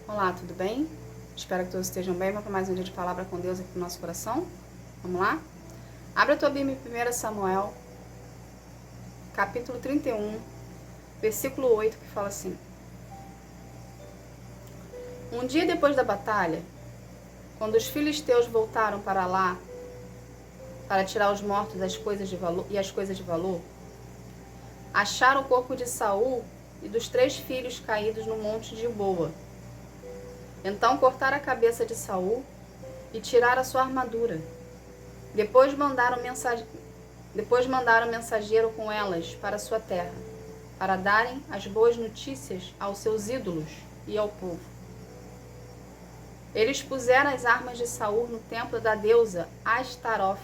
Olá, tudo bem? Espero que todos estejam bem. Vamos para mais um dia de palavra com Deus aqui no nosso coração. Vamos lá? Abra a tua Bíblia em 1 Samuel, capítulo 31, versículo 8, que fala assim: Um dia depois da batalha, quando os filisteus voltaram para lá para tirar os mortos das coisas de valor e as coisas de valor, acharam o corpo de Saul e dos 3 filhos caídos no monte de Boa. Então cortaram a cabeça de Saul e tiraram a sua armadura. Depois mandaram mensageiro com elas para sua terra, para darem as boas notícias aos seus ídolos e ao povo. Eles puseram as armas de Saul no templo da deusa Astarofe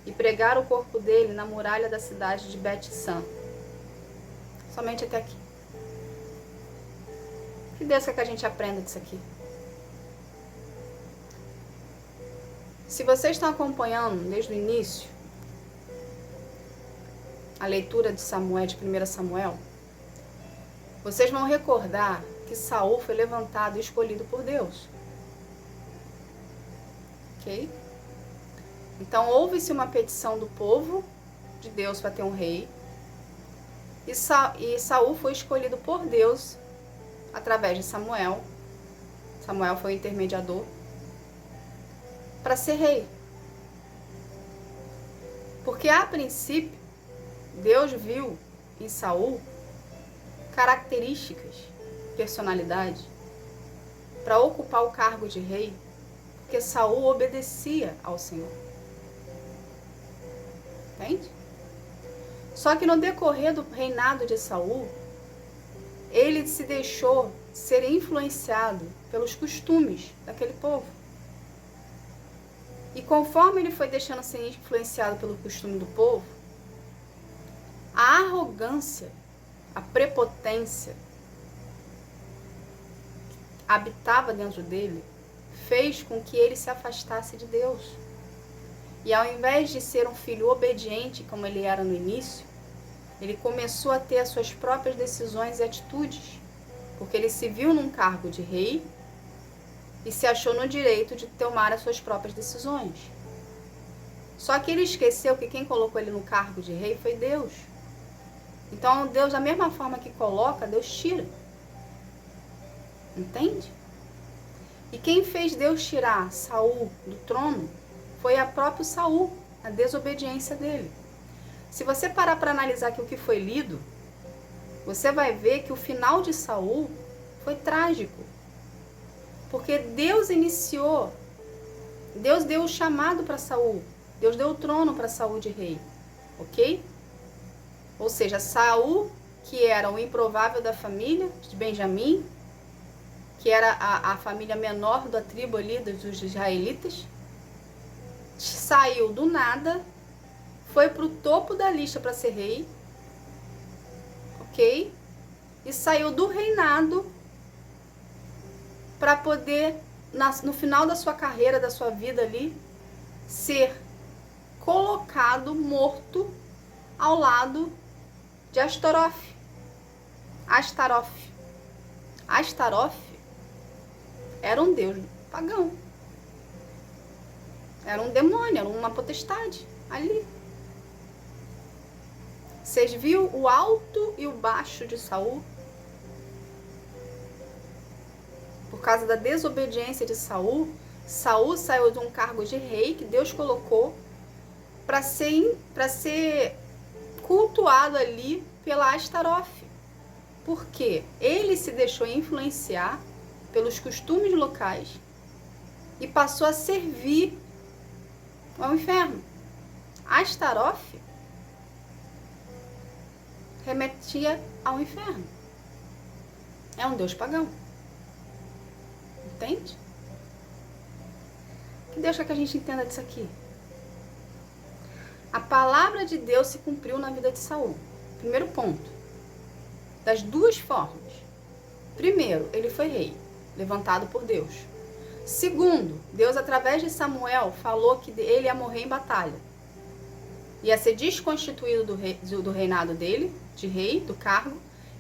e pregaram o corpo dele na muralha da cidade de Bet-San. Somente até aqui. Que Deus quer que a gente aprenda disso aqui? Se vocês estão acompanhando desde o início a leitura de Samuel, de 1 Samuel, vocês vão recordar que Saul foi levantado e escolhido por Deus. Ok? Então houve-se uma petição do povo de Deus para ter um rei. E Saul foi escolhido por Deus através de Samuel. Samuel foi o intermediador para ser rei. Porque a princípio Deus viu em Saul características, personalidade para ocupar o cargo de rei, porque Saul obedecia ao Senhor. Entende? Só que no decorrer do reinado de Saul, ele se deixou ser influenciado pelos costumes daquele povo. E conforme ele foi deixando ser influenciado pelo costume do povo, a arrogância, a prepotência que habitava dentro dele, fez com que ele se afastasse de Deus. E ao invés de ser um filho obediente, como ele era no início, ele começou a ter as suas próprias decisões e atitudes, porque ele se viu num cargo de rei e se achou no direito de tomar as suas próprias decisões. Só que ele esqueceu que quem colocou ele no cargo de rei foi Deus. Então Deus, da mesma forma que coloca, Deus tira. Entende? E quem fez Deus tirar Saul do trono foi a próprio Saul, a desobediência dele. Se você parar para analisar aqui o que foi lido, você vai ver que o final de Saul foi trágico. Porque Deus iniciou, Deus deu o chamado para Saul, Deus deu o trono para Saul de rei, ok? Ou seja, Saul, que era o improvável da família de Benjamim, que era a família menor da tribo ali dos israelitas, saiu do nada, foi para o topo da lista para ser rei, ok? E saiu do reinado para poder, no final da sua carreira, da sua vida ali, ser colocado, morto, ao lado de Astarofe. Astarofe era um deus pagão. Era um demônio, era uma potestade ali. Vocês viram o alto e o baixo de Saul? Por causa da desobediência de Saul, Saul saiu de um cargo de rei que Deus colocou para ser cultuado ali pela Astarofe. Porque ele se deixou influenciar pelos costumes locais e passou a servir ao inferno. Astarofe remetia ao inferno. É um deus pagão. Entende? Que Deus quer que a gente entenda disso aqui? A palavra de Deus se cumpriu na vida de Saul. Primeiro ponto. Das duas formas. Primeiro, ele foi rei, levantado por Deus. Segundo, Deus, através de Samuel, falou que ele ia morrer em batalha. Ia ser desconstituído do reinado dele, de rei, do cargo,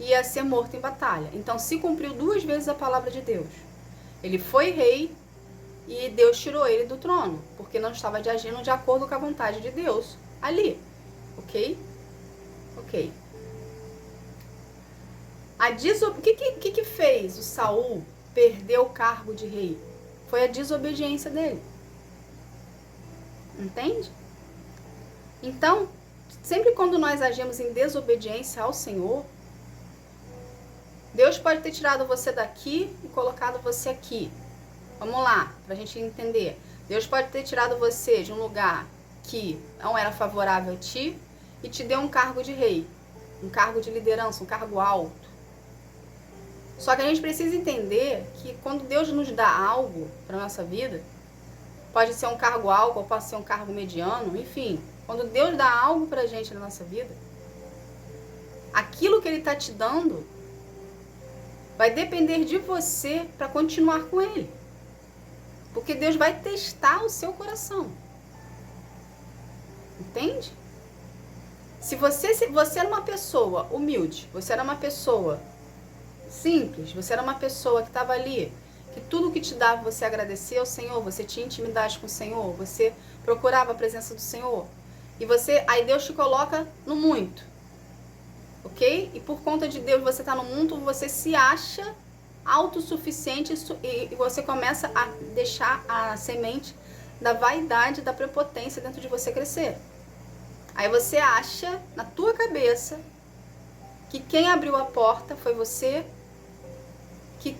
ia ser morto em batalha. Então se cumpriu 2 vezes a palavra de Deus. Ele foi rei e Deus tirou ele do trono, porque não estava agindo de acordo com a vontade de Deus ali. Ok? Ok. O que fez o Saul perder o cargo de rei? Foi a desobediência dele. Entende? Então, sempre quando nós agimos em desobediência ao Senhor, Deus pode ter tirado você daqui e colocado você aqui. Vamos lá, pra gente entender. Deus pode ter tirado você de um lugar que não era favorável a ti e te deu um cargo de rei, um cargo de liderança, um cargo alto. Só que a gente precisa entender que quando Deus nos dá algo para nossa vida, pode ser um cargo alto ou pode ser um cargo mediano, enfim. Quando Deus dá algo pra gente na nossa vida, aquilo que Ele está te dando vai depender de você para continuar com Ele. Porque Deus vai testar o seu coração. Entende? Se você era uma pessoa humilde, você era uma pessoa simples, você era uma pessoa que estava ali, que tudo que te dava você agradecia ao Senhor, você tinha intimidade com o Senhor, você procurava a presença do Senhor, e aí Deus te coloca no muito, ok? E por conta de Deus você está no muito, você se acha autossuficiente e você começa a deixar a semente da vaidade, da prepotência dentro de você crescer. Aí você acha na tua cabeça que quem abriu a porta foi você, que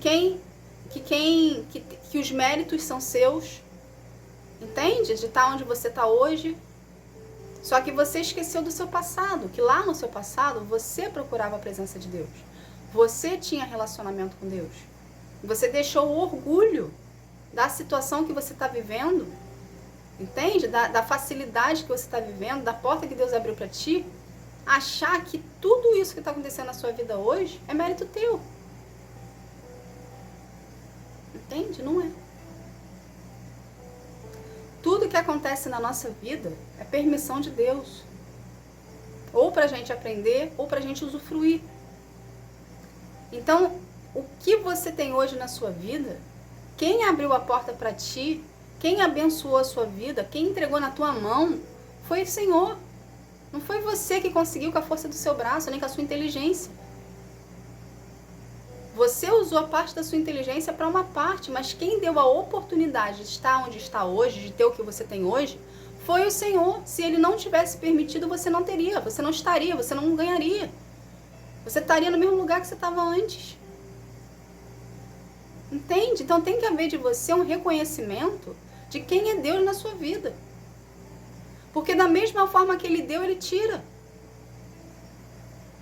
os méritos são seus, entende? De estar onde você está hoje. Só que você esqueceu do seu passado, que lá no seu passado você procurava a presença de Deus. Você tinha relacionamento com Deus. Você deixou o orgulho da situação que você está vivendo, entende? Da facilidade que você está vivendo, da porta que Deus abriu para ti, achar que tudo isso que está acontecendo na sua vida hoje é mérito teu. Entende? Não é. Tudo que acontece na nossa vida é permissão de Deus. Ou pra gente aprender, ou pra gente usufruir. Então, o que você tem hoje na sua vida, quem abriu a porta para ti, quem abençoou a sua vida, quem entregou na tua mão, foi o Senhor. Não foi você que conseguiu com a força do seu braço, nem com a sua inteligência. Você usou a parte da sua inteligência para uma parte, mas quem deu a oportunidade de estar onde está hoje, de ter o que você tem hoje, foi o Senhor. Se Ele não tivesse permitido, você não teria, você não estaria, você não ganharia. Você estaria no mesmo lugar que você estava antes. Entende? Então tem que haver de você um reconhecimento de quem é Deus na sua vida. Porque da mesma forma que Ele deu, Ele tira.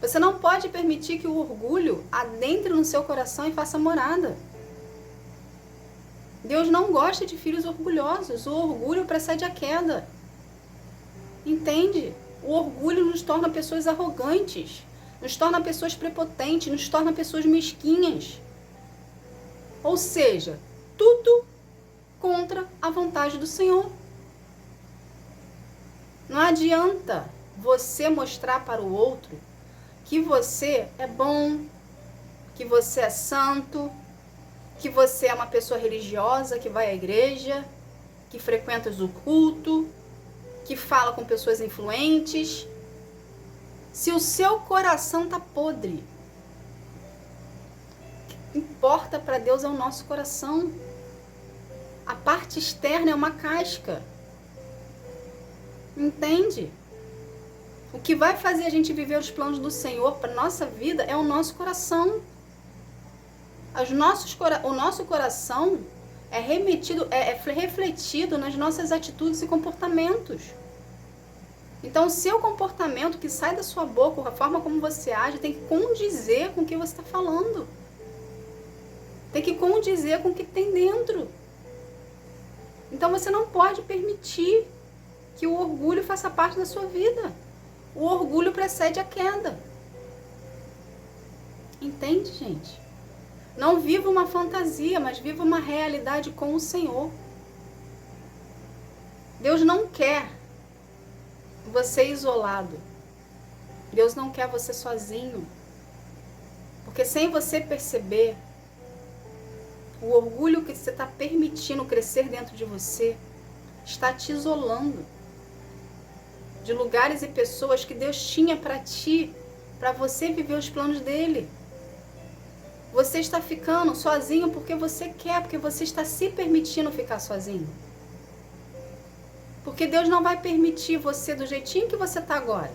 Você não pode permitir que o orgulho adentre no seu coração e faça morada. Deus não gosta de filhos orgulhosos. O orgulho precede a queda. Entende? O orgulho nos torna pessoas arrogantes, nos torna pessoas prepotentes, nos torna pessoas mesquinhas. Ou seja, tudo contra a vontade do Senhor. Não adianta você mostrar para o outro que você é bom, que você é santo, que você é uma pessoa religiosa, que vai à igreja, que frequenta o culto, que fala com pessoas influentes, se o seu coração está podre. O que importa para Deus é o nosso coração. A parte externa é uma casca. Entende? O que vai fazer a gente viver os planos do Senhor para nossa vida é o nosso coração. O nosso coração é refletido nas nossas atitudes e comportamentos. Então, o seu comportamento que sai da sua boca, a forma como você age, tem que condizer com o que você está falando. Tem que condizer com o que tem dentro. Então, você não pode permitir que o orgulho faça parte da sua vida. O orgulho precede a queda. Entende, gente? Não viva uma fantasia, mas viva uma realidade com o Senhor. Deus não quer você isolado. Deus não quer você sozinho. Porque sem você perceber, o orgulho que você está permitindo crescer dentro de você está te isolando de lugares e pessoas que Deus tinha para ti, para você viver os planos dele. Você está ficando sozinho porque você quer, porque você está se permitindo ficar sozinho. Porque Deus não vai permitir você do jeitinho que você está agora,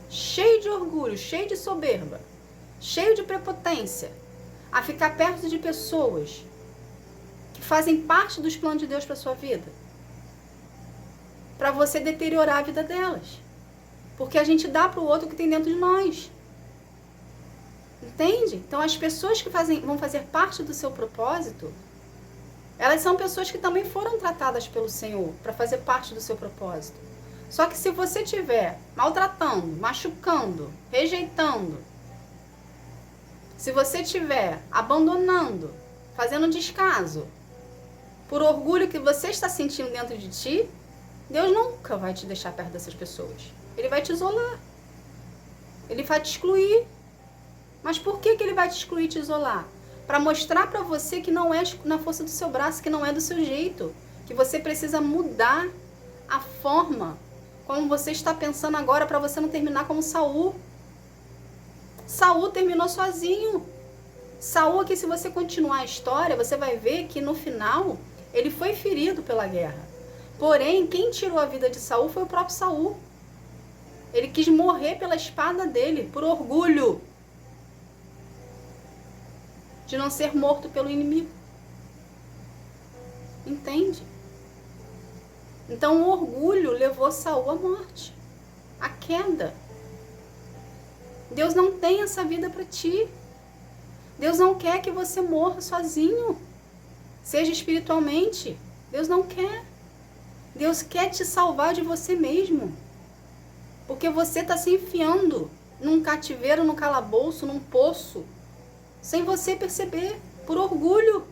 cheio de orgulho, cheio de soberba, cheio de prepotência, a ficar perto de pessoas que fazem parte dos planos de Deus para sua vida, para você deteriorar a vida delas. Porque a gente dá para o outro o que tem dentro de nós. Entende? Então as pessoas que vão fazer parte do seu propósito, elas são pessoas que também foram tratadas pelo Senhor para fazer parte do seu propósito. Só que se você estiver maltratando, machucando, rejeitando, se você estiver abandonando, fazendo descaso, por orgulho que você está sentindo dentro de ti, Deus nunca vai te deixar perto dessas pessoas. Ele vai te isolar. Ele vai te excluir. Mas por que ele vai te excluir e te isolar? Para mostrar para você que não é na força do seu braço, que não é do seu jeito. Que você precisa mudar a forma como você está pensando agora para você não terminar como Saul. Saul terminou sozinho. Saul, que se você continuar a história, você vai ver que no final ele foi ferido pela guerra. Porém, quem tirou a vida de Saul foi o próprio Saul. Ele quis morrer pela espada dele, por orgulho de não ser morto pelo inimigo. Entende? Então o orgulho levou Saul à morte, à queda. Deus não tem essa vida para ti. Deus não quer que você morra sozinho, seja espiritualmente. Deus não quer. Deus quer te salvar de você mesmo. Porque você está se enfiando num cativeiro, num calabouço, num poço, sem você perceber, por orgulho,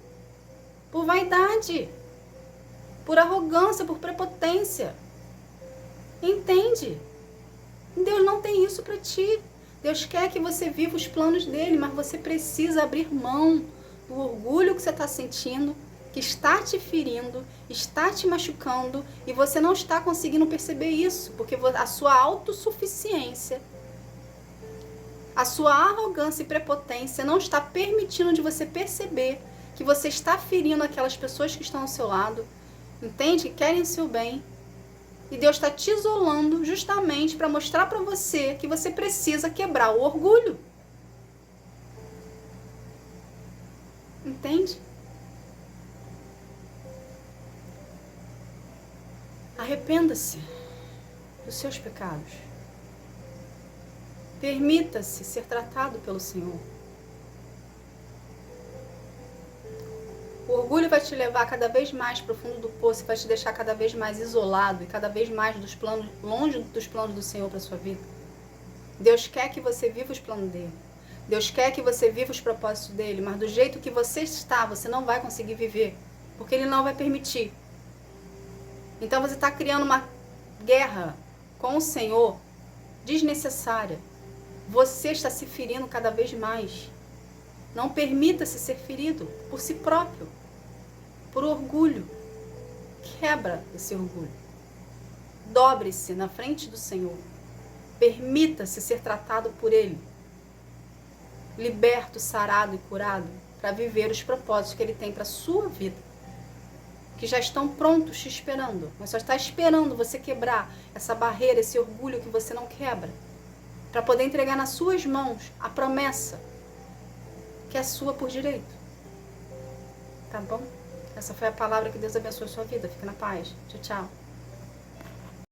por vaidade, por arrogância, por prepotência. Entende? Deus não tem isso para ti. Deus quer que você viva os planos dele, mas você precisa abrir mão do orgulho que você está sentindo, que está te ferindo, está te machucando, e você não está conseguindo perceber isso, porque a sua autossuficiência, a sua arrogância e prepotência não está permitindo de você perceber que você está ferindo aquelas pessoas que estão ao seu lado, entende? Que querem o seu bem. E Deus está te isolando justamente para mostrar para você que você precisa quebrar o orgulho. Entende? Arrependa-se dos seus pecados. Permita-se ser tratado pelo Senhor. O orgulho vai te levar cada vez mais para o fundo do poço, vai te deixar cada vez mais isolado e cada vez mais longe dos planos do Senhor para sua vida. Deus quer que você viva os planos dele. Deus quer que você viva os propósitos dele, mas do jeito que você está, você não vai conseguir viver, porque ele não vai permitir. Então você está criando uma guerra com o Senhor desnecessária. Você está se ferindo cada vez mais. Não permita-se ser ferido por si próprio, por orgulho. Quebra esse orgulho. Dobre-se na frente do Senhor. Permita-se ser tratado por Ele. Liberto, sarado e curado para viver os propósitos que Ele tem para a sua vida. Que já estão prontos te esperando. Mas só está esperando você quebrar essa barreira, esse orgulho que você não quebra. Para poder entregar nas suas mãos a promessa que é sua por direito. Tá bom? Essa foi a palavra. Que Deus abençoe a sua vida. Fica na paz. Tchau, tchau.